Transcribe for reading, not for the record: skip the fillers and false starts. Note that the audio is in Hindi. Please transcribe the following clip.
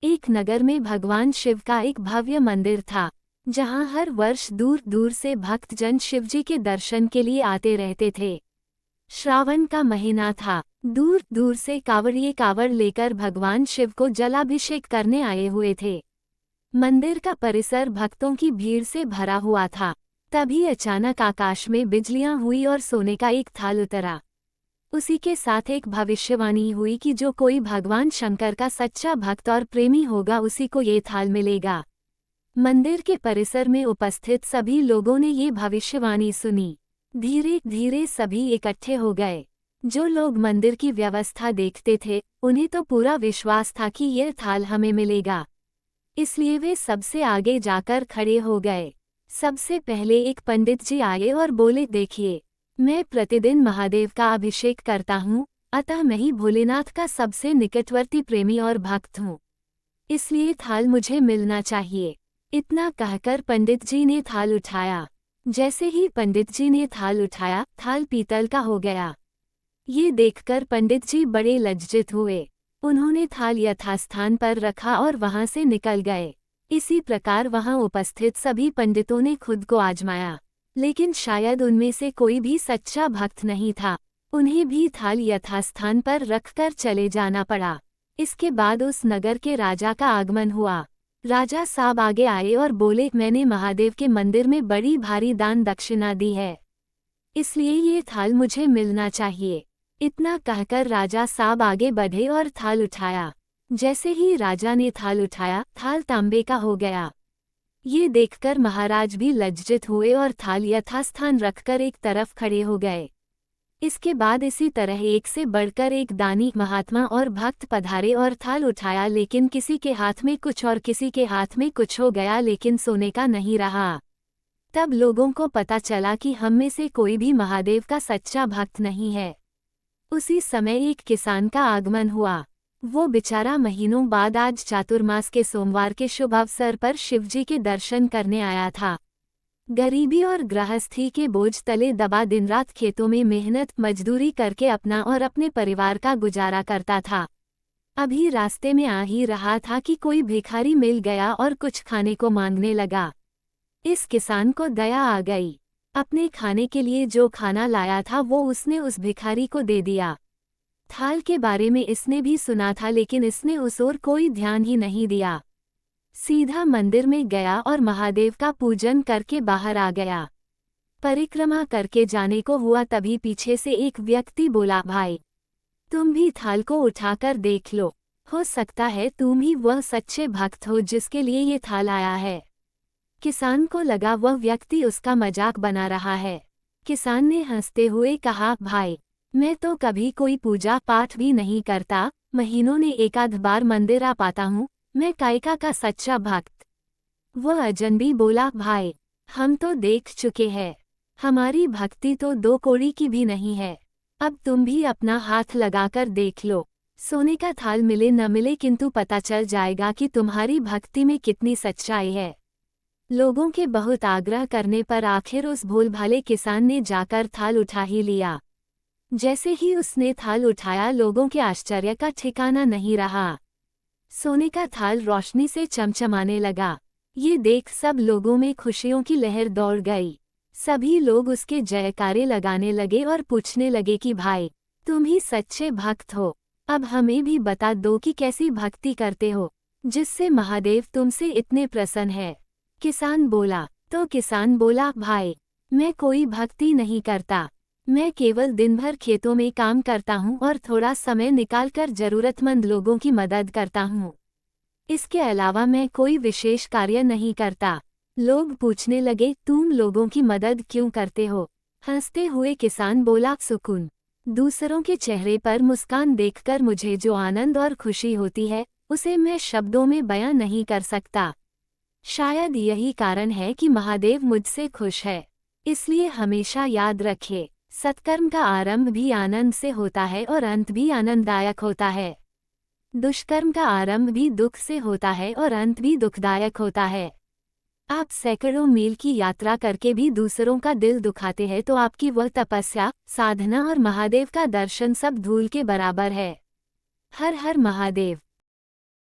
एक नगर में भगवान शिव का एक भव्य मंदिर था, जहां हर वर्ष दूर दूर से भक्तजन शिवजी के दर्शन के लिए आते रहते थे। श्रावण का महीना था। दूर दूर से कांवड़िए कांवड़ लेकर भगवान शिव को जलाभिषेक करने आए हुए थे। मंदिर का परिसर भक्तों की भीड़ से भरा हुआ था। तभी अचानक आकाश में बिजलियां हुई और सोने का एक थाल उतरा। उसी के साथ एक भविष्यवाणी हुई कि जो कोई भगवान शंकर का सच्चा भक्त और प्रेमी होगा उसी को ये थाल मिलेगा। मंदिर के परिसर में उपस्थित सभी लोगों ने ये भविष्यवाणी सुनी। धीरे धीरे सभी इकट्ठे हो गए। जो लोग मंदिर की व्यवस्था देखते थे उन्हें तो पूरा विश्वास था कि यह थाल हमें मिलेगा, इसलिए वे सबसे आगे जाकर खड़े हो गए। सबसे पहले एक पंडित जी आए और बोले, देखिए, मैं प्रतिदिन महादेव का अभिषेक करता हूँ, अतः मैं ही भोलेनाथ का सबसे निकटवर्ती प्रेमी और भक्त हूँ, इसलिए थाल मुझे मिलना चाहिए। इतना कहकर पंडित जी ने थाल उठाया। जैसे ही पंडित जी ने थाल उठाया, थाल पीतल का हो गया। ये देखकर पंडित जी बड़े लज्जित हुए। उन्होंने थाल यथास्थान पर रखा और वहां से निकल गए। इसी प्रकार वहां उपस्थित सभी पंडितों ने खुद को आजमाया, लेकिन शायद उनमें से कोई भी सच्चा भक्त नहीं था। उन्हें भी थाल यथास्थान पर रखकर चले जाना पड़ा। इसके बाद उस नगर के राजा का आगमन हुआ। राजा साहब आगे आए और बोले, मैंने महादेव के मंदिर में बड़ी भारी दान दक्षिणा दी है, इसलिए ये थाल मुझे मिलना चाहिए। इतना कहकर राजा साहब आगे बढ़े और थाल उठाया। जैसे ही राजा ने थाल उठाया, थाल तांबे का हो गया। ये देखकर महाराज भी लज्जित हुए और थाल यथास्थान रखकर एक तरफ खड़े हो गए। इसके बाद इसी तरह एक से बढ़कर एक दानी, महात्मा और भक्त पधारे और थाल उठाया, लेकिन किसी के हाथ में कुछ और किसी के हाथ में कुछ हो गया, लेकिन सोने का नहीं रहा। तब लोगों को पता चला कि हम में से कोई भी महादेव का सच्चा भक्त नहीं है। उसी समय एक किसान का आगमन हुआ। वो बेचारा महीनों बाद आज चातुर्मास के सोमवार के शुभ अवसर पर शिवजी के दर्शन करने आया था। गरीबी और गृहस्थी के बोझ तले दबा दिन रात खेतों में मेहनत मजदूरी करके अपना और अपने परिवार का गुजारा करता था। अभी रास्ते में आ ही रहा था कि कोई भिखारी मिल गया और कुछ खाने को मांगने लगा। इस किसान को दया आ गई। अपने खाने के लिए जो खाना लाया था वो उसने उस भिखारी को दे दिया। थाल के बारे में इसने भी सुना था, लेकिन इसने उस ओर कोई ध्यान ही नहीं दिया। सीधा मंदिर में गया और महादेव का पूजन करके बाहर आ गया। परिक्रमा करके जाने को हुआ, तभी पीछे से एक व्यक्ति बोला, भाई, तुम भी थाल को उठाकर देख लो, हो सकता है तुम ही वह सच्चे भक्त हो जिसके लिए ये थाल आया है। किसान को लगा वह व्यक्ति उसका मजाक बना रहा है। किसान ने हंसते हुए कहा, भाई, मैं तो कभी कोई पूजा पाठ भी नहीं करता, महीनों ने एक आध बार मंदिर आ पाता हूँ, मैं कायका का सच्चा भक्त। वह अजनबी बोला, भाई, हम तो देख चुके हैं, हमारी भक्ति तो दो कौड़ी की भी नहीं है। अब तुम भी अपना हाथ लगाकर देख लो, सोने का थाल मिले न मिले, किंतु पता चल जाएगा कि तुम्हारी भक्ति में कितनी सच्चाई है। लोगों के बहुत आग्रह करने पर आखिर उस भोलभाले किसान ने जाकर थाल उठा ही लिया। जैसे ही उसने थाल उठाया, लोगों के आश्चर्य का ठिकाना नहीं रहा। सोने का थाल रोशनी से चमचमाने लगा। ये देख सब लोगों में खुशियों की लहर दौड़ गई। सभी लोग उसके जयकारे लगाने लगे और पूछने लगे कि भाई, तुम ही सच्चे भक्त हो, अब हमें भी बता दो कि कैसी भक्ति करते हो जिससे महादेव तुमसे इतने प्रसन्न है। किसान बोला, भाई, मैं कोई भक्ति नहीं करता, मैं केवल दिन भर खेतों में काम करता हूँ और थोड़ा समय निकालकर जरूरतमंद लोगों की मदद करता हूँ। इसके अलावा मैं कोई विशेष कार्य नहीं करता। लोग पूछने लगे, तुम लोगों की मदद क्यों करते हो? हंसते हुए किसान बोला, सुकून। दूसरों के चेहरे पर मुस्कान देखकर मुझे जो आनंद और खुशी होती है उसे मैं शब्दों में बयां नहीं कर सकता। शायद यही कारण है कि महादेव मुझसे खुश है। इसलिए हमेशा याद रखे, सत्कर्म का आरंभ भी आनंद से होता है और अंत भी आनंददायक होता है। दुष्कर्म का आरंभ भी दुख से होता है और अंत भी दुखदायक होता है। आप सैकड़ों मील की यात्रा करके भी दूसरों का दिल दुखाते हैं तो आपकी वह तपस्या, साधना और महादेव का दर्शन सब धूल के बराबर है। हर हर महादेव।